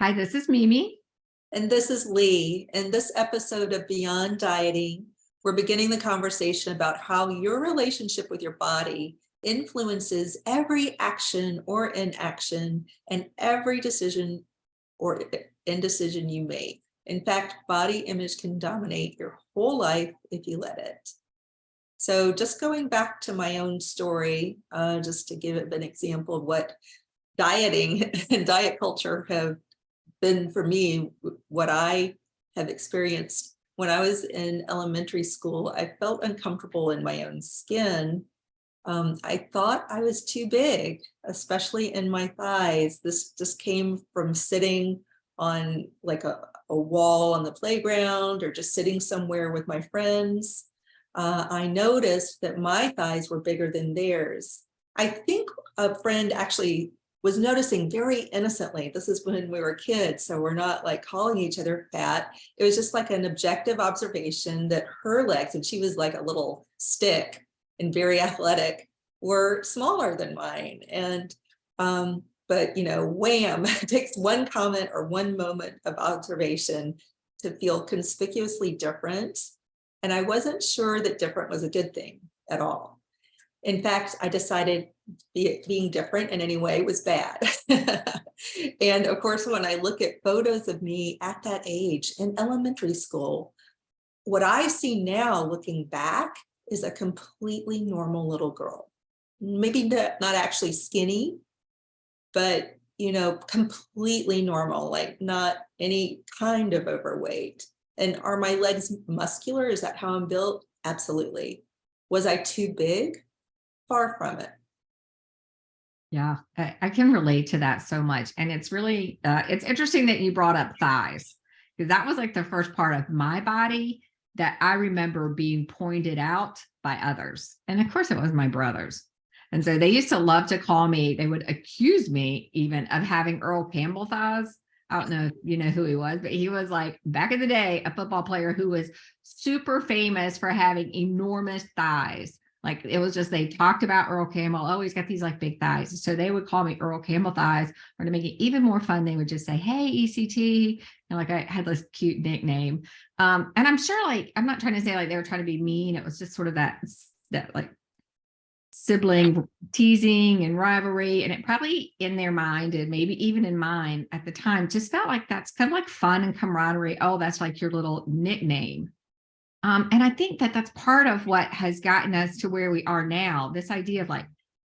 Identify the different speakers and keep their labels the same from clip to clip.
Speaker 1: Hi, this is Mimi.
Speaker 2: And this is Lee. In this episode of Beyond Dieting, we're beginning the conversation about how your relationship with your body influences every action or inaction and every decision or indecision you make. In fact, body image can dominate your whole life if you let it. So just going back to my own story, just to give an example of what dieting and diet culture have been for me, what I have experienced. When I was in elementary school, I felt uncomfortable in my own skin. I thought I was too big, especially in my thighs. This just came from sitting on like a wall on the playground or just sitting somewhere with my friends. I noticed that my thighs were bigger than theirs. I think a friend actually was noticing very innocently. This is when we were kids, so we're not like calling each other fat. It was just like an objective observation that her legs, and she was like a little stick and very athletic, were smaller than mine. And but wham, it takes one comment or one moment of observation to feel conspicuously different. And I wasn't sure that different was a good thing at all. In fact, I decided being different in any way was bad. And of course, when I look at photos of me at that age in elementary school, what I see now looking back is a completely normal little girl. Maybe not actually skinny, but completely normal, like not any kind of overweight. And are my legs muscular? Is that how I'm built? Absolutely. Was I too big? Far from it.
Speaker 1: Yeah, I can relate to that so much. And it's really, it's interesting that you brought up thighs, because that was like the first part of my body that I remember being pointed out by others. And of course, it was my brothers. And so they used to love to call me, they would accuse me even of having Earl Campbell thighs. I don't know if you know who he was, but he was like back in the day, a football player who was super famous for having enormous thighs. Like it was just, they talked about Earl Campbell. Oh, he's got these like big thighs. So they would call me Earl Campbell thighs, or to make it even more fun, they would just say, hey, ECT. And like I had this cute nickname. And I'm sure, like, I'm not trying to say like they were trying to be mean. It was just sort of that like sibling teasing and rivalry. And it probably in their mind, and maybe even in mine at the time, just felt like that's kind of like fun and camaraderie. Oh, that's like your little nickname. And I think that that's part of what has gotten us to where we are now. This idea of like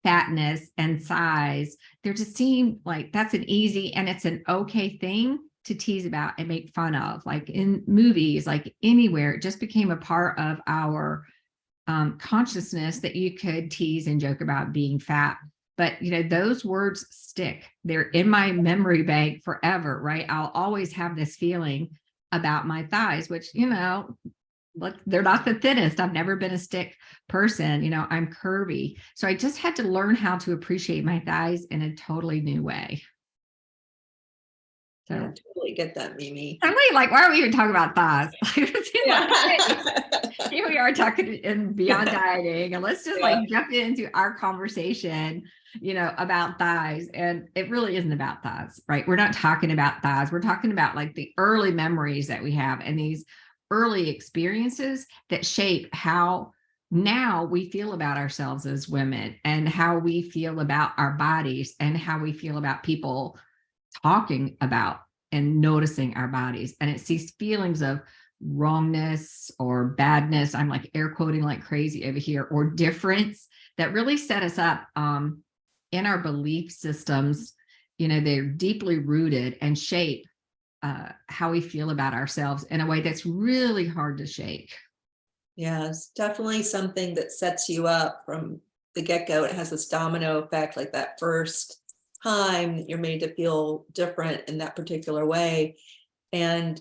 Speaker 1: fatness and size, there just seemed like that's an easy and it's an okay thing to tease about and make fun of. Like in movies, like anywhere, it just became a part of our consciousness that you could tease and joke about being fat. But those words stick. They're in my memory bank forever, right? I'll always have this feeling about my thighs, which look, they're not the thinnest. I've never been a stick person. I'm curvy. So I just had to learn how to appreciate my thighs in a totally new way. So
Speaker 2: I totally get that, Mimi.
Speaker 1: I'm like, why are we even talking about thighs?
Speaker 2: Yeah.
Speaker 1: Here we are talking in Beyond Dieting, and let's just like jump into our conversation, about thighs. And it really isn't about thighs, right? We're not talking about thighs. We're talking about like the early memories that we have and these early experiences that shape how now we feel about ourselves as women, and how we feel about our bodies, and how we feel about people talking about and noticing our bodies. And it's these feelings of wrongness or badness, I'm like air quoting like crazy over here, or difference, that really set us up in our belief systems. They're deeply rooted and shape how we feel about ourselves in a way that's really hard to shake.
Speaker 2: Yeah, it's definitely something that sets you up from the get-go. It has this domino effect, like that first time that you're made to feel different in that particular way. And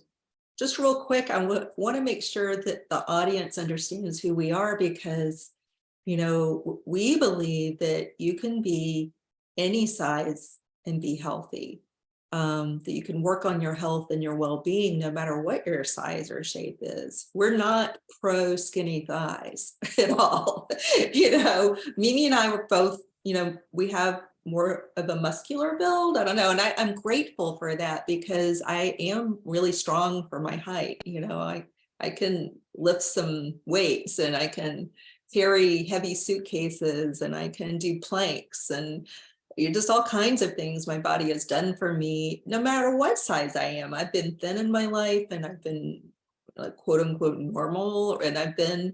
Speaker 2: just real quick, I want to make sure that the audience understands who we are, because we believe that you can be any size and be healthy. That you can work on your health and your well-being no matter what your size or shape is. We're not pro skinny thighs at all. Mimi and I were both, we have more of a muscular build. I don't know. And I'm grateful for that because I am really strong for my height. I can lift some weights and I can carry heavy suitcases and I can do planks and just all kinds of things my body has done for me, no matter what size I am. I've been thin in my life and I've been like quote unquote normal, and I've been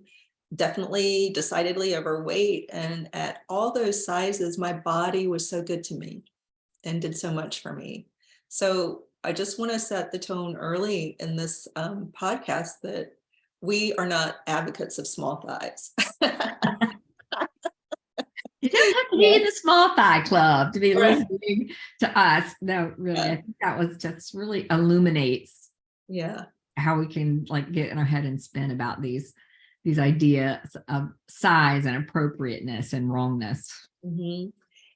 Speaker 2: definitely decidedly overweight. And at all those sizes, my body was so good to me and did so much for me. So I just want to set the tone early in this podcast that we are not advocates of small thighs.
Speaker 1: You don't have to be in the small thigh club to be
Speaker 2: Right.
Speaker 1: listening to us. No, really,
Speaker 2: Yeah.
Speaker 1: I think that was just really illuminates
Speaker 2: Yeah.
Speaker 1: how we can like get in our head and spin about these ideas of size and appropriateness and wrongness.
Speaker 2: Mm-hmm.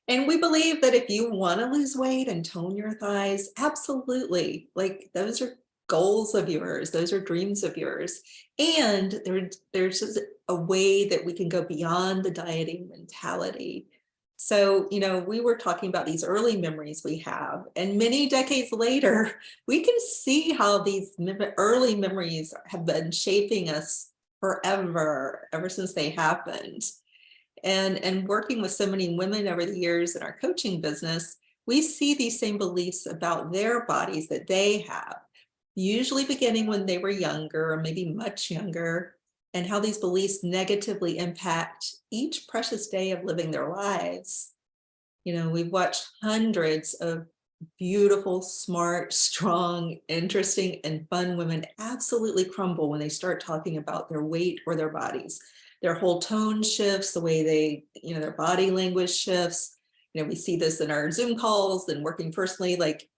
Speaker 2: And we believe that if you want to lose weight and tone your thighs, absolutely, like those are goals of yours, those are dreams of yours. And there's just a way that we can go beyond the dieting mentality. So, we were talking about these early memories we have, and many decades later, we can see how these early memories have been shaping us forever, ever since they happened. And working with so many women over the years in our coaching business, we see these same beliefs about their bodies that they have, usually beginning when they were younger or maybe much younger, and how these beliefs negatively impact each precious day of living their lives. We've watched hundreds of beautiful, smart, strong, interesting, and fun women absolutely crumble when they start talking about their weight or their bodies. Their whole tone shifts, the way they, their body language shifts. We see this in our Zoom calls and working personally, like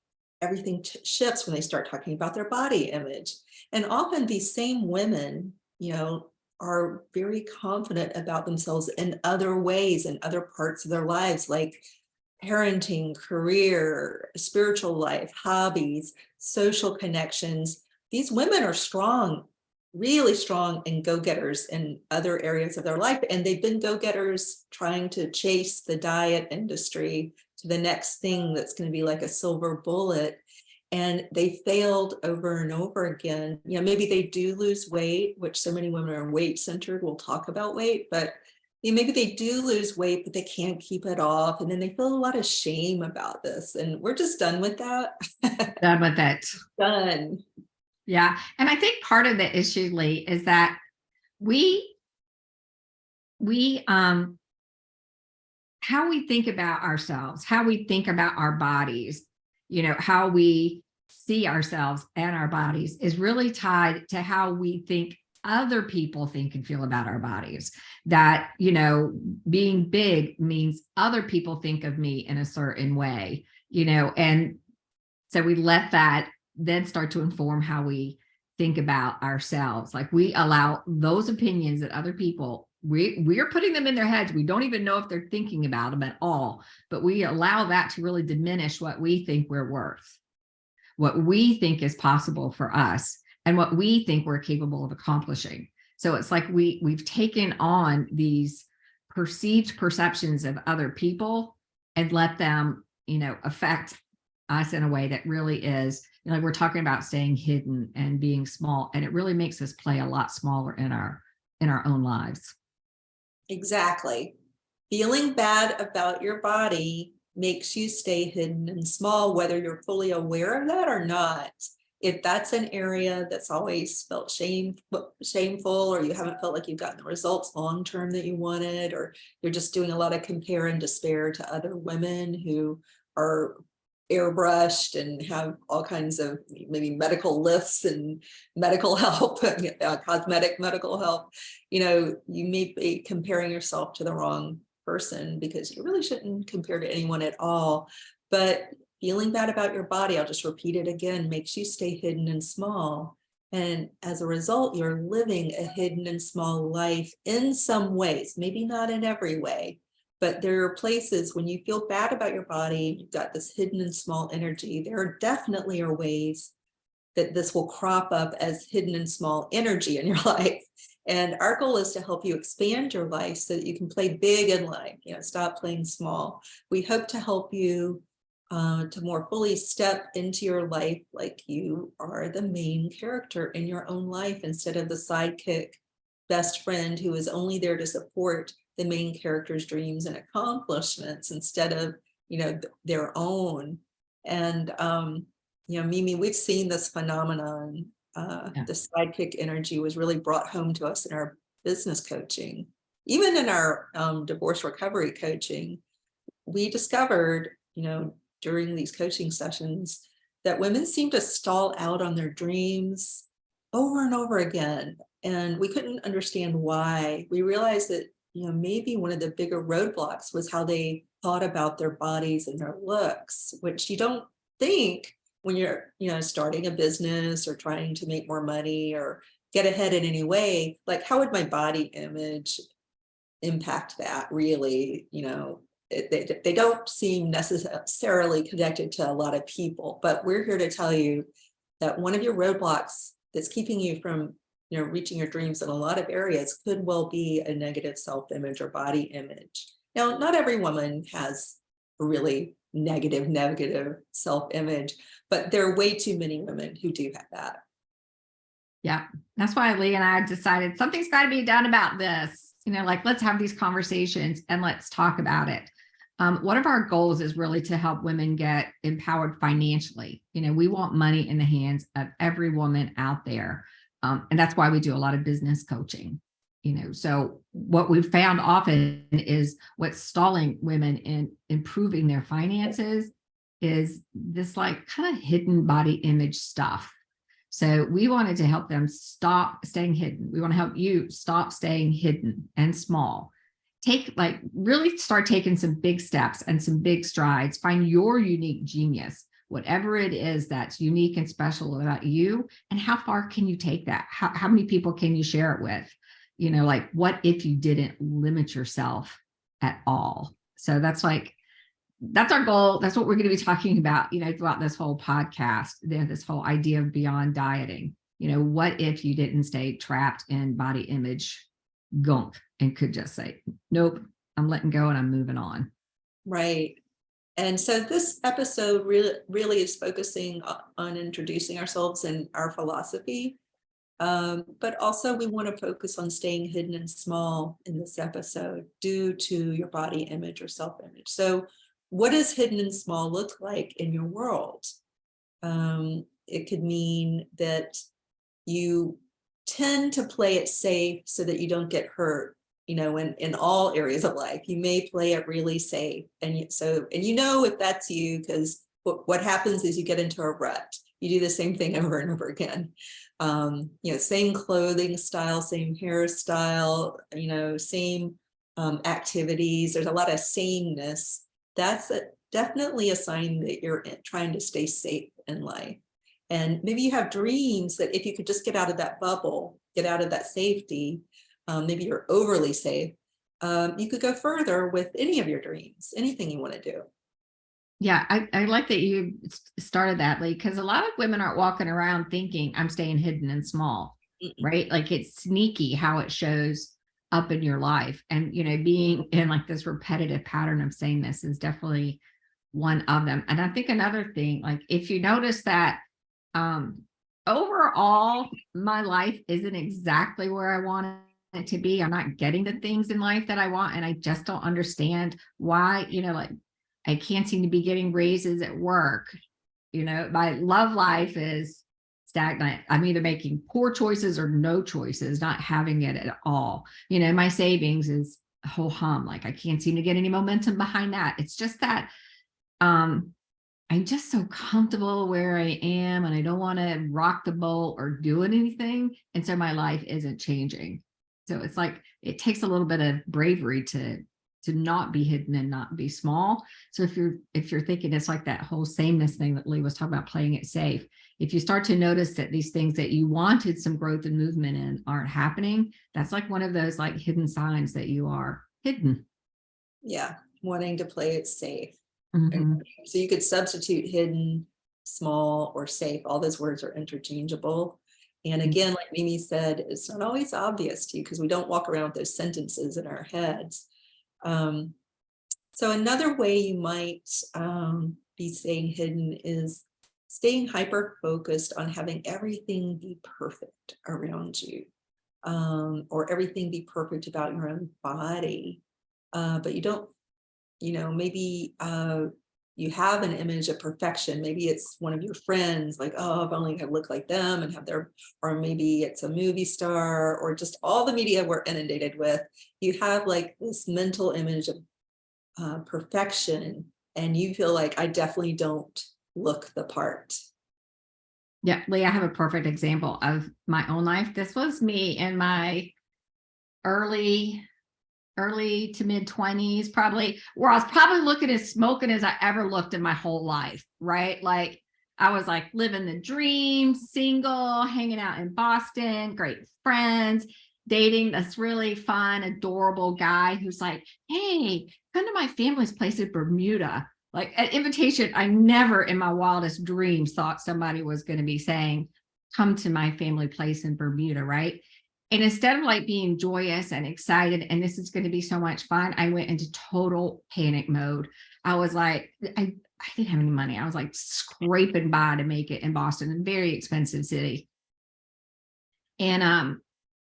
Speaker 2: everything shifts when they start talking about their body image. And often these same women, are very confident about themselves in other ways, in other parts of their lives, like parenting, career, spiritual life, hobbies, social connections. These women are strong, really strong, and go-getters in other areas of their life. And they've been go-getters trying to chase the diet industry to the next thing that's going to be like a silver bullet. And they failed over and over again. Maybe they do lose weight, which so many women are weight centered. We'll talk about weight, but maybe they do lose weight, but they can't keep it off. And then they feel a lot of shame about this. And we're just done with that.
Speaker 1: Done with it.
Speaker 2: Done.
Speaker 1: Yeah. And I think part of the issue, Lee, is that we how we think about ourselves, how we think about our bodies, how we see ourselves and our bodies is really tied to how we think other people think and feel about our bodies. That, being big means other people think of me in a certain way, and so we let that then start to inform how we think about ourselves. Like we allow those opinions that other people, we're putting them in their heads. We don't even know if they're thinking about them at all, but we allow that to really diminish what we think we're worth, what we think is possible for us, and what we think we're capable of accomplishing. So it's like we've taken on these perceived perceptions of other people and let them, affect us in a way that really is, we're talking about staying hidden and being small, and it really makes us play a lot smaller in our own lives.
Speaker 2: Exactly. Feeling bad about your body makes you stay hidden and small, whether you're fully aware of that or not. If that's an area that's always felt shameful, or you haven't felt like you've gotten the results long-term that you wanted, or you're just doing a lot of compare and despair to other women who are airbrushed and have all kinds of maybe medical lifts and medical help, cosmetic medical help, you may be comparing yourself to the wrong person, because you really shouldn't compare to anyone at all. But feeling bad about your body, I'll just repeat it again, makes you stay hidden and small. And as a result, you're living a hidden and small life in some ways, maybe not in every way. But there are places when you feel bad about your body, you've got this hidden and small energy. There definitely are ways that this will crop up as hidden and small energy in your life. And our goal is to help you expand your life so that you can play big in life, stop playing small. We hope to help you to more fully step into your life like you are the main character in your own life instead of the sidekick best friend who is only there to support the main character's dreams and accomplishments instead of, their own. And, Mimi, we've seen this phenomenon.
Speaker 1: Yeah.
Speaker 2: The sidekick energy was really brought home to us in our business coaching, even in our divorce recovery coaching. We discovered, during these coaching sessions that women seem to stall out on their dreams over and over again. And we couldn't understand why. We realized that, maybe one of the bigger roadblocks was how they thought about their bodies and their looks, which you don't think when you're, starting a business or trying to make more money or get ahead in any way. Like, how would my body image impact that really? They don't seem necessarily connected to a lot of people, but we're here to tell you that one of your roadblocks that's keeping you from, reaching your dreams in a lot of areas could well be a negative self-image or body image. Now, not every woman has a really negative self-image, but there are way too many women who do have that.
Speaker 1: Yeah. That's why Lee and I decided something's got to be done about this. Let's have these conversations and let's talk about it. One of our goals is really to help women get empowered financially. We want money in the hands of every woman out there. And that's why we do a lot of business coaching. So what we've found often is what's stalling women in improving their finances is this kind of hidden body image stuff. So we wanted to help them stop staying hidden. We want to help you stop staying hidden and small. Really start taking some big steps and some big strides. Find your unique genius, whatever it is that's unique and special about you. And how far can you take that? How many people can you share it with? What if you didn't limit yourself at all? So that's our goal. That's what we're going to be talking about, throughout this whole podcast, this whole idea of beyond dieting. What if you didn't stay trapped in body image gunk and could just say, nope, I'm letting go and I'm moving on.
Speaker 2: Right. And so this episode really is focusing on introducing ourselves and our philosophy. But also we want to focus on staying hidden and small in this episode due to your body image or self-image. So what does hidden and small look like in your world? It could mean that you tend to play it safe so that you don't get hurt. In all areas of life, you may play it really safe. And if that's you, because what happens is you get into a rut. You do the same thing over and over again. Same clothing style, same hairstyle, same activities. There's a lot of sameness. That's definitely a sign that you're trying to stay safe in life. And maybe you have dreams that if you could just get out of that bubble, get out of that safety, maybe you're overly safe, you could go further with any of your dreams, anything you want to do.
Speaker 1: Yeah, I like that you started that, Lee, because a lot of women aren't walking around thinking I'm staying hidden and small, right? It's sneaky how it shows up in your life. And, being in this repetitive pattern of saying this is definitely one of them. And I think another thing, if you notice that overall, my life isn't exactly where I want it to be. I'm not getting the things in life that I want. And I just don't understand why, I can't seem to be getting raises at work. My love life is stagnant. I'm either making poor choices or no choices, not having it at all. My savings is ho hum. I can't seem to get any momentum behind that. It's just that I'm just so comfortable where I am and I don't want to rock the boat or do anything. And so my life isn't changing. So it's it takes a little bit of bravery to not be hidden and not be small. So if you're thinking it's that whole sameness thing that Lee was talking about, playing it safe, if you start to notice that these things that you wanted some growth and movement in aren't happening, that's one of those hidden signs that you are hidden.
Speaker 2: Yeah, wanting to play it safe.
Speaker 1: Mm-hmm.
Speaker 2: So you could substitute hidden, small, or safe. All those words are interchangeable. And again, like Mimi said, it's not always obvious to you because we don't walk around with those sentences in our heads. So another way you might be staying hidden is staying hyper focused on having everything be perfect around you, or everything be perfect about your own body. But you don't, maybe you have an image of perfection. Maybe it's one of your friends, like, oh, if only I could look like them and have their, or maybe it's a movie star, or just all the media we're inundated with. You have like this mental image of perfection, and you feel like, I definitely don't look the part.
Speaker 1: Yeah, Lee, I have a perfect example of my own life. This was me in my early to mid 20s, probably, where I was probably looking as smoking as I ever looked in my whole life, right? Like I was like living the dream, single, hanging out in Boston, great friends, dating this really fun, adorable guy who's like, hey, come to my family's place in Bermuda. Like an invitation I never in my wildest dreams thought somebody was going to be saying, come to my family place in Bermuda, right? And instead of like being joyous and excited, and this is going to be so much fun, I went into total panic mode. I was like, I didn't have any money. I was like scraping by to make it in Boston, a very expensive city. And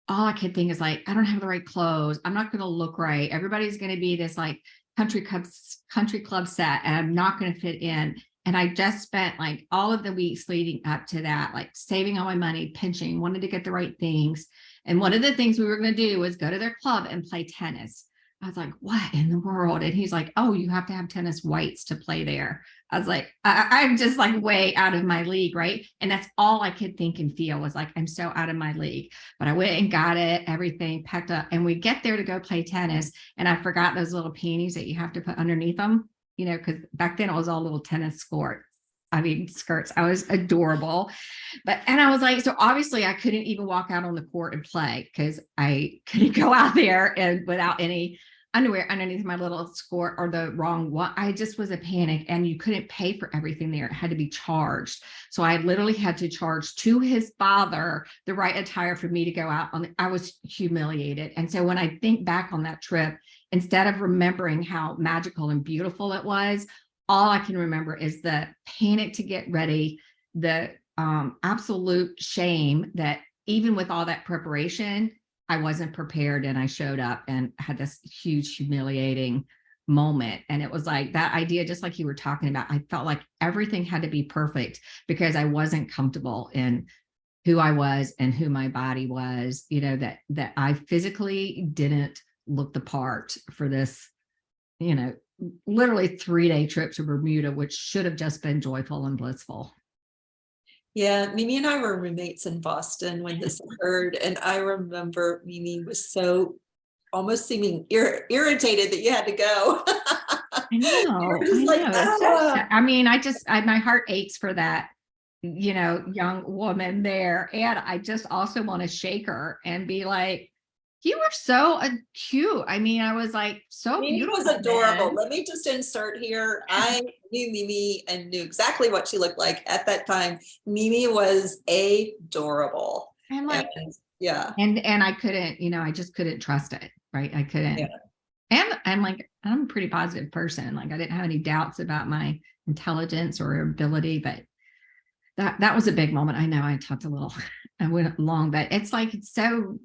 Speaker 1: all I could think is like, I don't have the right clothes. I'm not going to look right. Everybody's going to be this like country club set, and I'm not going to fit in. And I just spent like all of the weeks leading up to that, like saving all my money, pinching, wanted to get the right things. And one of the things we were going to do was go to their club and play tennis. I was like, what in the world? And he's like, oh, you have to have tennis whites to play there. I was like, I'm just like way out of my league, right? And that's all I could think and feel was like, I'm so out of my league. But I went and got it, everything packed up. And we get there to go play tennis. And I forgot those little panties that you have to put underneath them, because back then it was all little tennis skirts. I was adorable. And I was like, so obviously I couldn't even walk out on the court and play because I couldn't go out there and without any underwear underneath my little skirt or the wrong one. I just was a panic, and you couldn't pay for everything there. It had to be charged. So I literally had to charge to his father the right attire for me to go out on. I was humiliated. And so when I think back on that trip, instead of remembering how magical and beautiful it was, all I can remember is the panic to get ready, the absolute shame that even with all that preparation, I wasn't prepared, and I showed up and had this huge humiliating moment. And it was like that idea, just like you were talking about, I felt like everything had to be perfect because I wasn't comfortable in who I was and who my body was, that I physically didn't look the part for this, literally 3-day trip to Bermuda, which should have just been joyful and blissful.
Speaker 2: Yeah, Mimi and I were roommates in Boston when this occurred, and I remember Mimi was so almost seeming irritated that you had to go.
Speaker 1: I know. My heart aches for that, young woman there. And I just also want to shake her and be like, you were so cute. I was like, so
Speaker 2: Mimi
Speaker 1: beautiful.
Speaker 2: was adorable. Man. Let me just insert here. I knew Mimi and knew exactly what she looked like at that time. Mimi was adorable.
Speaker 1: And like,
Speaker 2: yeah.
Speaker 1: And I couldn't, I just couldn't trust it. Right. I couldn't. Yeah. And I'm like, I'm a pretty positive person. Like I didn't have any doubts about my intelligence or ability, but that was a big moment. I know I talked I went long, but it's like, it's so.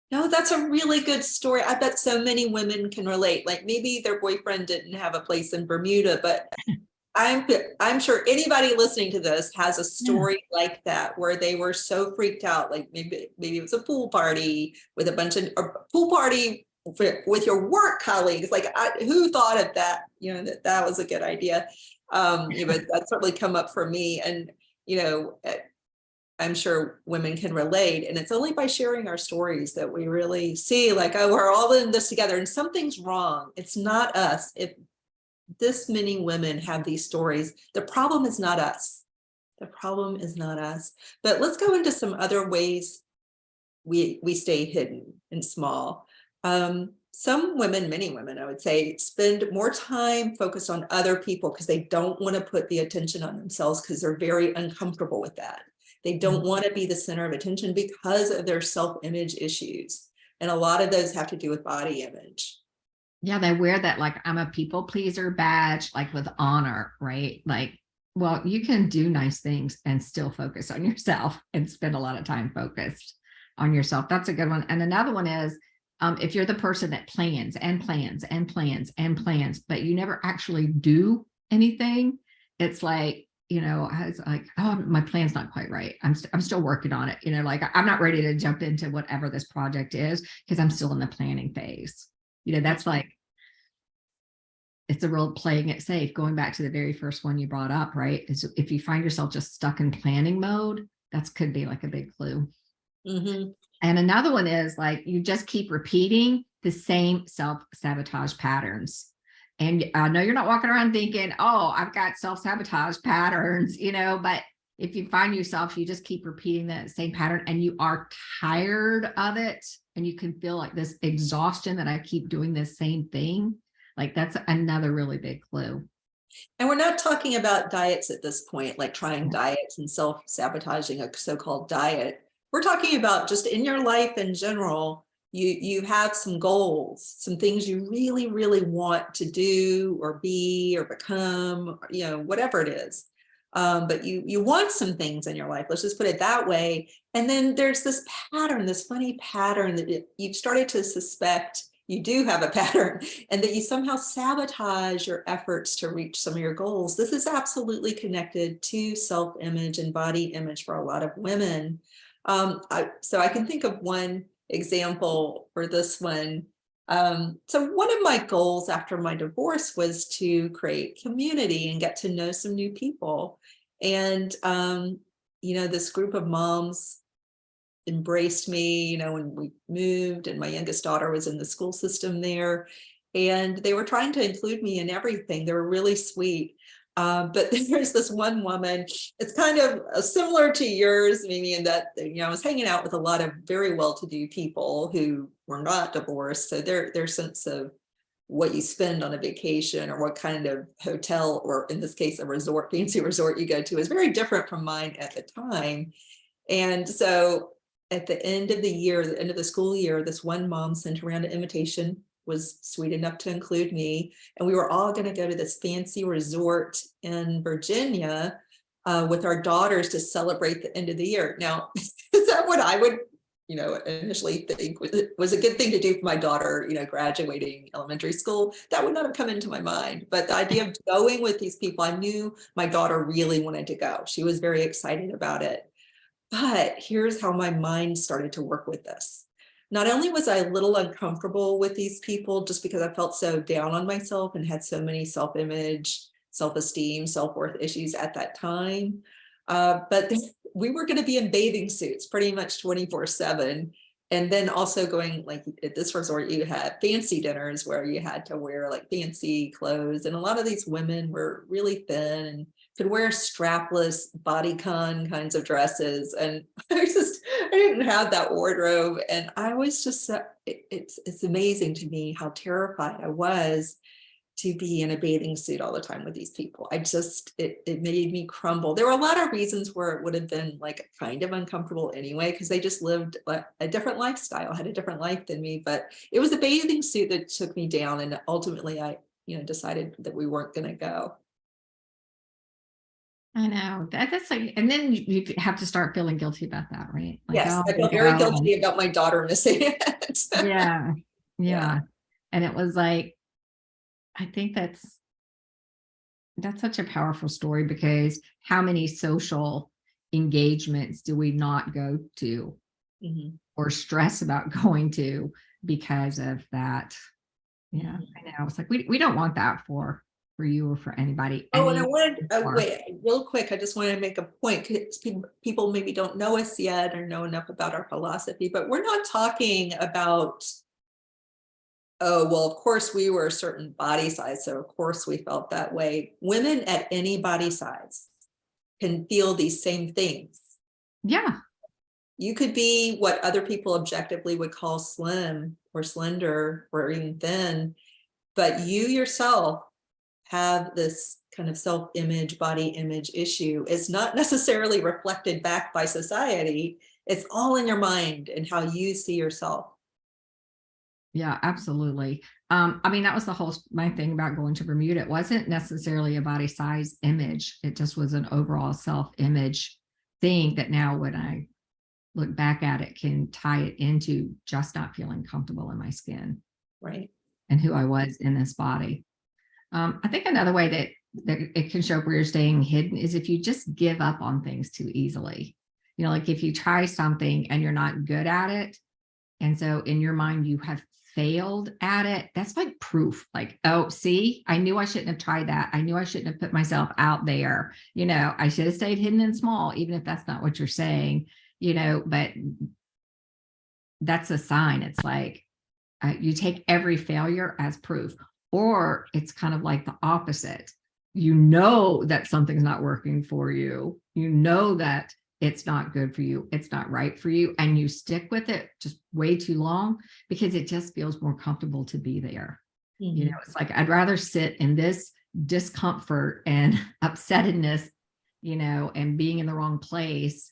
Speaker 2: No, that's a really good story. I bet so many women can relate. Like maybe their boyfriend didn't have a place in Bermuda, but I'm sure anybody listening to this has a story like that where they were so freaked out. Like maybe it was a pool party with a bunch of pool party with your work colleagues. Like who thought of that? That was a good idea. But that's certainly come up for me, and I'm sure women can relate, and it's only by sharing our stories that we really see like, oh, we're all in this together and something's wrong. It's not us. If this many women have these stories, the problem is not us. The problem is not us. But let's go into some other ways we stay hidden and small. Some women, many women, I would say, spend more time focused on other people because they don't want to put the attention on themselves because they're very uncomfortable with that. They don't want to be the center of attention because of their self-image issues. And a lot of those have to do with body image.
Speaker 1: Yeah, they wear that like I'm a people pleaser badge, like with honor, right? Like, well, you can do nice things and still focus on yourself and spend a lot of time focused on yourself. That's a good one. And another one is if you're the person that plans and plans and plans and plans, but you never actually do anything, it's like, you know, it's like, oh, my plan's not quite right. I'm still working on it. You know, like I'm not ready to jump into whatever this project is because I'm still in the planning phase. You know, that's like, it's a real playing it safe. Going back to the very first one you brought up, right? Is if you find yourself just stuck in planning mode, that's could be like a big clue.
Speaker 2: Mm-hmm.
Speaker 1: And another one is like you just keep repeating the same self-sabotage patterns. And I know you're not walking around thinking, oh, I've got self-sabotage patterns, you know, but if you find yourself, you just keep repeating the same pattern and you are tired of it and you can feel like this exhaustion that I keep doing this same thing. Like that's another really big clue.
Speaker 2: And we're not talking about diets at this point, like trying diets and self-sabotaging a so-called diet. We're talking about just in your life in general, you have some goals, some things you really, really want to do or be or become, or, you know, whatever it is. But you want some things in your life, let's just put it that way. And then there's this pattern, this funny pattern that you've started to suspect you do have a pattern and that you somehow sabotage your efforts to reach some of your goals. This is absolutely connected to self-image and body image for a lot of women. So I can think of one example for this one. So one of my goals after my divorce was to create community and get to know some new people. And, you know, this group of moms embraced me, you know, when we moved and my youngest daughter was in the school system there, and they were trying to include me in everything. They were really sweet. But there's this one woman, it's kind of similar to yours, Mimi, in that, you know, I was hanging out with a lot of very well-to-do people who were not divorced. So their sense of what you spend on a vacation or what kind of hotel, or in this case, a resort, fancy resort you go to is very different from mine at the time. And so at the end of the year, the end of the school year, this one mom sent around an invitation, was sweet enough to include me. And we were all going to go to this fancy resort in Virginia with our daughters to celebrate the end of the year. Now, is that what I would, you know, initially think was a good thing to do for my daughter, you know, graduating elementary school? That would not have come into my mind. But the idea of going with these people, I knew my daughter really wanted to go. She was very excited about it. But here's how my mind started to work with this. Not only was I a little uncomfortable with these people just because I felt so down on myself and had so many self-image, self-esteem, self-worth issues at that time, but we were going to be in bathing suits pretty much 24/7. And then also going, like at this resort, you had fancy dinners where you had to wear like fancy clothes. And a lot of these women were really thin and could wear strapless bodycon kinds of dresses. And I didn't have that wardrobe. And I was just, it's amazing to me how terrified I was to be in a bathing suit all the time with these people. It made me crumble. There were a lot of reasons where it would have been like kind of uncomfortable anyway, because they just lived a different lifestyle, had a different life than me. But it was a bathing suit that took me down. And ultimately I, you know, decided that we weren't going to go.
Speaker 1: I know that's like, and then you have to start feeling guilty about that, right? Like,
Speaker 2: Yes,
Speaker 1: oh,
Speaker 2: I feel very guilty about my daughter missing it.
Speaker 1: yeah,
Speaker 2: Yeah.
Speaker 1: yeah. And it was like, I think that's such a powerful story because how many social engagements do we not go to
Speaker 2: Mhm.
Speaker 1: or stress about going to because of that? Yeah, I know. It's like we don't want that for you or for anybody.
Speaker 2: Oh, and I
Speaker 1: Any
Speaker 2: wanted,
Speaker 1: more.
Speaker 2: wait, real quick, I just wanted to make a point, because people maybe don't know us yet or know enough about our philosophy, but we're not talking about, oh, well, of course we were a certain body size, so of course we felt that way. Women at any body size can feel these same things.
Speaker 1: Yeah.
Speaker 2: You could be what other people objectively would call slim or slender or even thin, but you yourself have this kind of self-image, body image issue is not necessarily reflected back by society. It's all in your mind and how you see yourself.
Speaker 1: Yeah, absolutely. I mean, that was the whole my thing about going to Bermuda. It wasn't necessarily a body size image. It just was an overall self-image thing that now when I look back at it can tie it into just not feeling comfortable in my skin
Speaker 2: Right.
Speaker 1: and who I was in this body. I think another way that it can show up where you're staying hidden is if you just give up on things too easily. You know, like if you try something and you're not good at it, and so in your mind you have failed at it, that's like proof. Like, oh, see, I knew I shouldn't have tried that. I knew I shouldn't have put myself out there. You know, I should have stayed hidden and small, even if that's not what you're saying, you know, but that's a sign. It's like you take every failure as proof, or it's kind of like the opposite. You know that something's not working for you. You know that it's not good for you. It's not right for you. And you stick with it just way too long because it just feels more comfortable to be there. You know, it's like I'd rather sit in this discomfort and upsettedness, you know, and being in the wrong place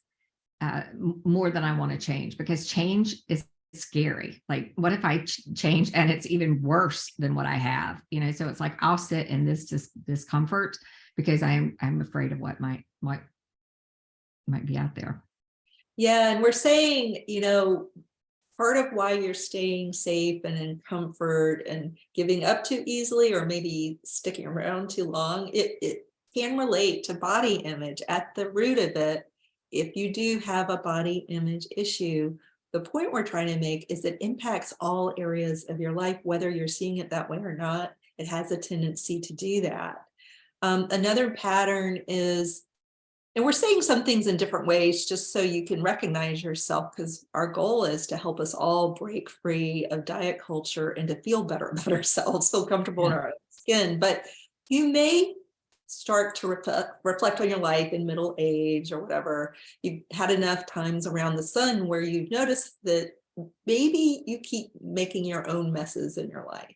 Speaker 1: more than I want to change, because change is scary. Like, what if I change and it's even worse than what I have? You know, so it's like I'll sit in this discomfort because I'm afraid of what might be out there.
Speaker 2: Yeah, and we're saying, you know, part of why you're staying safe and in comfort and giving up too easily, or maybe sticking around too long, it can relate to body image at the root of it. If you do have a body image issue, the point we're trying to make is it impacts all areas of your life, whether you're seeing it that way or not. It has a tendency to do that. Another pattern is, and we're saying some things in different ways just so you can recognize yourself, because our goal is to help us all break free of diet culture and to feel better about ourselves, feel comfortable in our own skin. But you may start to reflect on your life in middle age or whatever. You've had enough times around the sun where you've noticed that maybe you keep making your own messes in your life.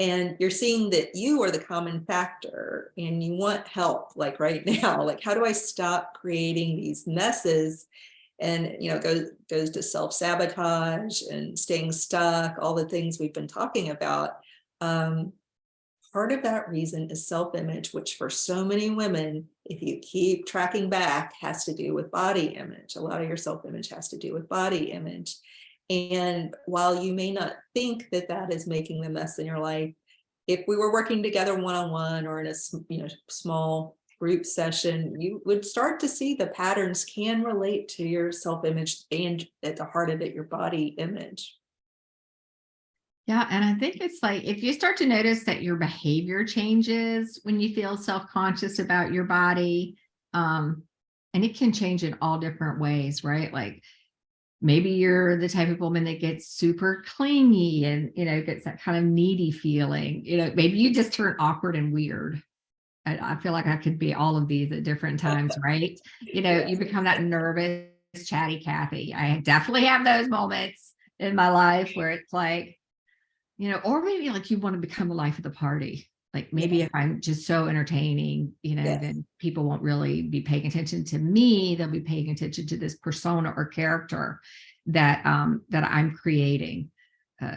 Speaker 2: And you're seeing that you are the common factor and you want help, like right now. Like, how do I stop creating these messes? And, you know, it goes to self-sabotage and staying stuck, all the things we've been talking about. Part of that reason is self-image, which for so many women, if you keep tracking back, has to do with body image. A lot of your self-image has to do with body image. And while you may not think that that is making the mess in your life, if we were working together one-on-one or in a small group session, you would start to see the patterns can relate to your self-image, and at the heart of it, your body image.
Speaker 1: Yeah. And I think it's like if you start to notice that your behavior changes when you feel self-conscious about your body, and it can change in all different ways, right? Like maybe you're the type of woman that gets super clingy and, you know, gets that kind of needy feeling. You know, maybe you just turn awkward and weird. I feel like I could be all of these at different times, right? You know, you become that nervous, chatty Kathy. I definitely have those moments in my life where it's like, you know, or maybe like you want to become the life of the party. Like maybe
Speaker 2: Yes.
Speaker 1: if I'm just so entertaining, you know,
Speaker 2: Yes.
Speaker 1: then people won't really be paying attention to me. They'll be paying attention to this persona or character that I'm creating.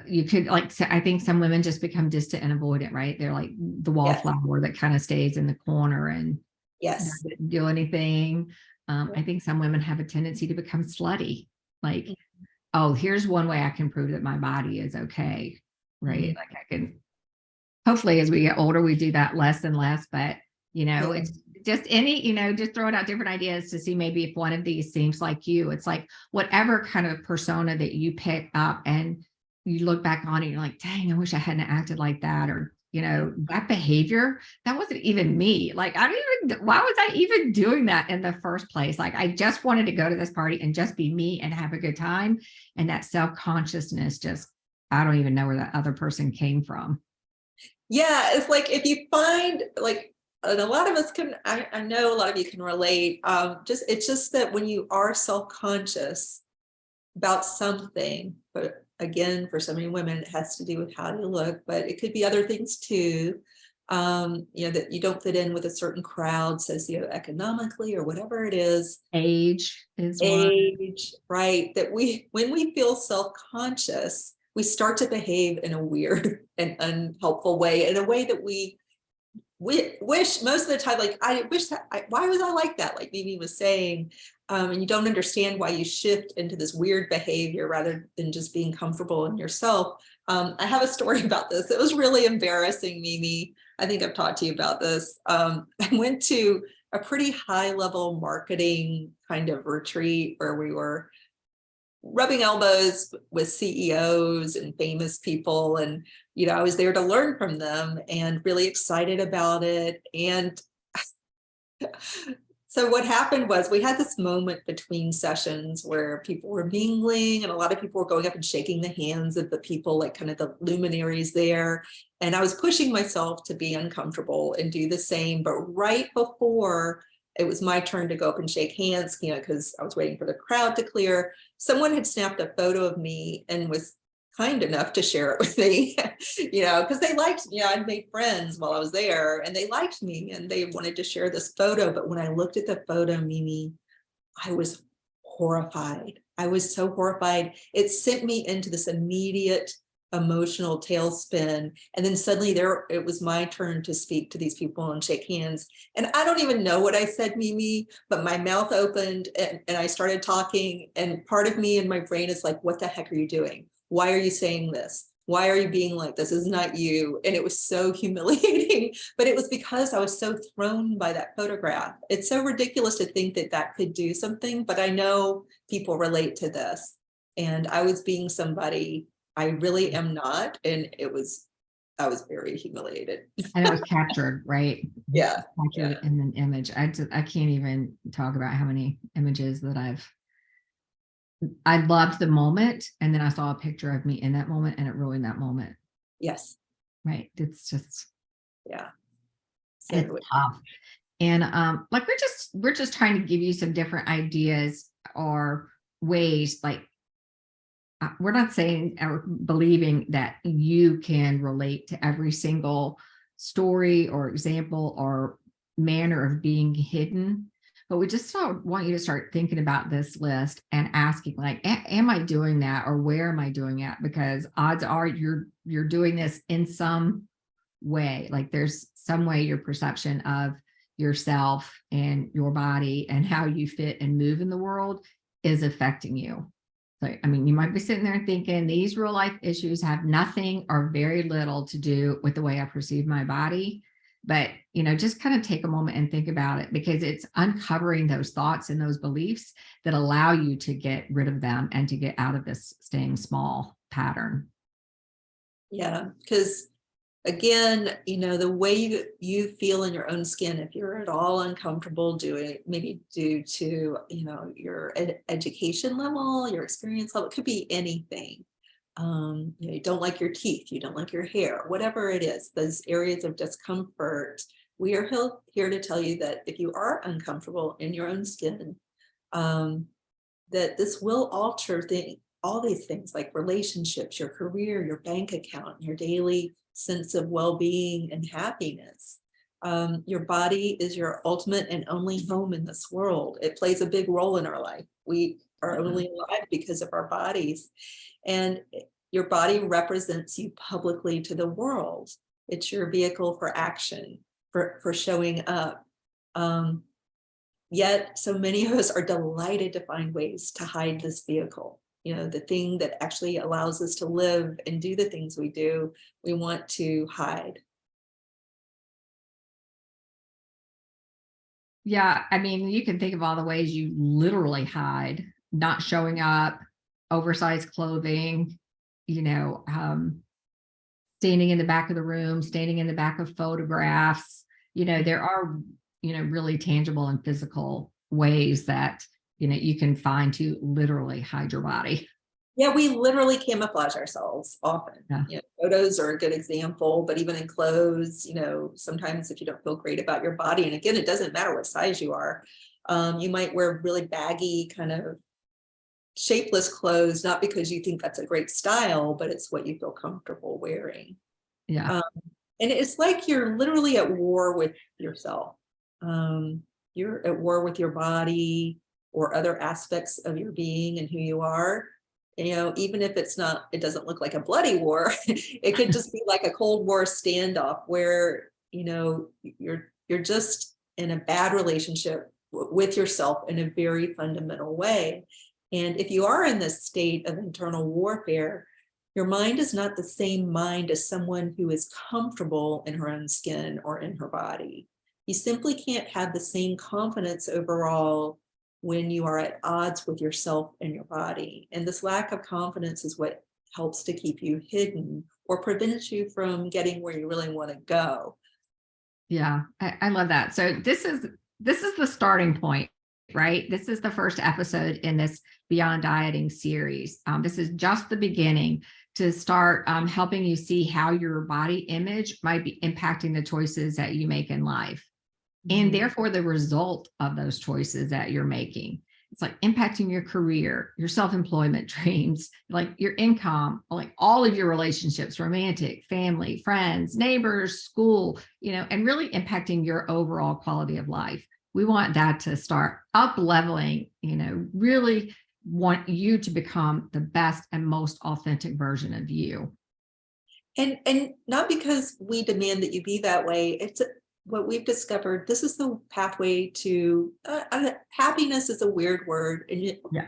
Speaker 1: You could like I think some women just become distant and avoidant, right? They're like the
Speaker 2: Yes.
Speaker 1: wallflower that kind of stays in the corner and
Speaker 2: Yes.
Speaker 1: doesn't do anything. I think some women have a tendency to become slutty. Like, oh, here's one way I can prove that my body is okay, right?
Speaker 2: Mhm.
Speaker 1: Like I can, hopefully as we get older, we do that less and less, but you know,
Speaker 2: Yeah.
Speaker 1: it's just any, you know, just throwing out different ideas to see maybe if one of these seems like you. It's like whatever kind of persona that you pick up and you look back on it, you're like, dang, I wish I hadn't acted like that. Or, you know, that behavior, that wasn't even me. Like, I don't even, why was I even doing that in the first place? Like, I just wanted to go to this party and just be me and have a good time. And that self-consciousness just, I don't even know where that other person came from.
Speaker 2: Yeah, it's like if you find like, and a lot of us can, I know a lot of you can relate. It's just that when you are self-conscious about something, but again, for so many women, it has to do with how you look, but it could be other things too. that you don't fit in with a certain crowd socioeconomically or whatever it is.
Speaker 1: Age is one.
Speaker 2: Age, right? That when we feel self-conscious, we start to behave in a weird and unhelpful way, in a way that we wish most of the time, like, I wish that, why was I like that? Like Mimi was saying, and you don't understand why you shift into this weird behavior rather than just being comfortable in yourself. I have a story about this. It was really embarrassing, Mimi. I think I've talked to you about this. I went to a pretty high level marketing kind of retreat where we were rubbing elbows with CEOs and famous people. And, I was there to learn from them and really excited about it. And so what happened was we had this moment between sessions where people were mingling and a lot of people were going up and shaking the hands of the people, like kind of the luminaries there. And I was pushing myself to be uncomfortable and do the same. But right before it was my turn to go up and shake hands, because I was waiting for the crowd to clear, someone had snapped a photo of me and was kind enough to share it with me, because they liked me. I'd made friends while I was there and they liked me and they wanted to share this photo. But when I looked at the photo, Mimi, I was horrified. I was so horrified. It sent me into this immediate emotional tailspin. And then suddenly it was my turn to speak to these people and shake hands. And I don't even know what I said, Mimi, but my mouth opened and I started talking. And part of me in my brain is like, what the heck are you doing? Why are you saying this? Why are you being like this? Is not you. And it was so humiliating, but it was because I was so thrown by that photograph. It's so ridiculous to think that that could do something, but I know people relate to this. And I was being somebody I really am not. And I was very humiliated.
Speaker 1: And it was captured, right?
Speaker 2: Yeah.
Speaker 1: Captured in an image. I can't even talk about how many images that I loved the moment. And then I saw a picture of me in that moment and it ruined that moment.
Speaker 2: Yes.
Speaker 1: Right. It's just,
Speaker 2: Yeah.
Speaker 1: it's
Speaker 2: So,
Speaker 1: tough. And like we're just trying to give you some different ideas or ways, like we're not saying or believing that you can relate to every single story or example or manner of being hidden, but we just want you to start thinking about this list and asking, like, am I doing that, or where am I doing it? Because odds are you're doing this in some way. Like there's some way your perception of yourself and your body and how you fit and move in the world is affecting you. So, I mean, you might be sitting there thinking these real life issues have nothing or very little to do with the way I perceive my body. But, just kind of take a moment and think about it, because it's uncovering those thoughts and those beliefs that allow you to get rid of them and to get out of this staying small pattern.
Speaker 2: yeah, because again, the way you feel in your own skin, if you're at all uncomfortable doing, maybe due to, your education level, your experience level, it could be anything. You don't like your teeth, you don't like your hair, whatever it is, those areas of discomfort. We are here to tell you that if you are uncomfortable in your own skin, that this will alter all these things like relationships, your career, your bank account, your daily sense of well-being and happiness. Your body is your ultimate and only home in this world. It plays a big role in our life. We are only alive because of our bodies. And your body represents you publicly to the world. It's your vehicle for action, for showing up. Yet so many of us are delighted to find ways to hide this vehicle. The thing that actually allows us to live and do the things we do, we want to hide.
Speaker 1: Yeah, I mean, you can think of all the ways you literally hide: not showing up, oversized clothing, you know, um, standing in the back of the room, standing in the back of photographs. There are, really tangible and physical ways that, you can find to literally hide your body.
Speaker 2: Yeah, we literally camouflage ourselves often.
Speaker 1: Yeah.
Speaker 2: Photos are a good example, but even in clothes, sometimes if you don't feel great about your body, and again, it doesn't matter what size you are, you might wear really baggy, kind of shapeless clothes, not because you think that's a great style, but it's what you feel comfortable wearing.
Speaker 1: Yeah.
Speaker 2: Um, And it's like you're literally at war with yourself. You're at war with your body or other aspects of your being and who you are. You know, even if it's not, it doesn't look like a bloody war. It could just be like a Cold War standoff where, you know, you're just in a bad relationship with yourself in a very fundamental way. And if you are in this state of internal warfare, your mind is not the same mind as someone who is comfortable in her own skin or in her body. You simply can't have the same confidence overall when you are at odds with yourself and your body. And this lack of confidence is what helps to keep you hidden or prevents you from getting where you really want to go.
Speaker 1: Yeah, I love that. So this is the starting point, right? This is the first episode in this Beyond Dieting series. This is just the beginning to start helping you see how your body image might be impacting the choices that you make in life, and therefore the result of those choices that you're making. It's like impacting your career, your self-employment dreams, like your income, like all of your relationships, romantic, family, friends, neighbors, school, you know, and really impacting your overall quality of life. We want that to start up leveling, you know, really want you to become the best and most authentic version of you.
Speaker 2: And not because we demand that you be that way. It's what we've discovered. This is the pathway to happiness is a weird word, and
Speaker 1: Yeah.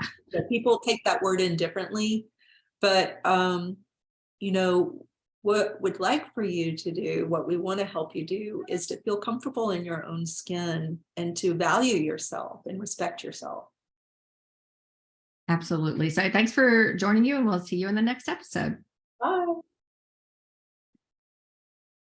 Speaker 2: people take that word in differently. But you know, what we'd like for you to do, what we want to help you do, is to feel comfortable in your own skin and to value yourself and respect yourself.
Speaker 1: Absolutely. So thanks for joining you, and we'll see you in the next episode.
Speaker 2: Bye.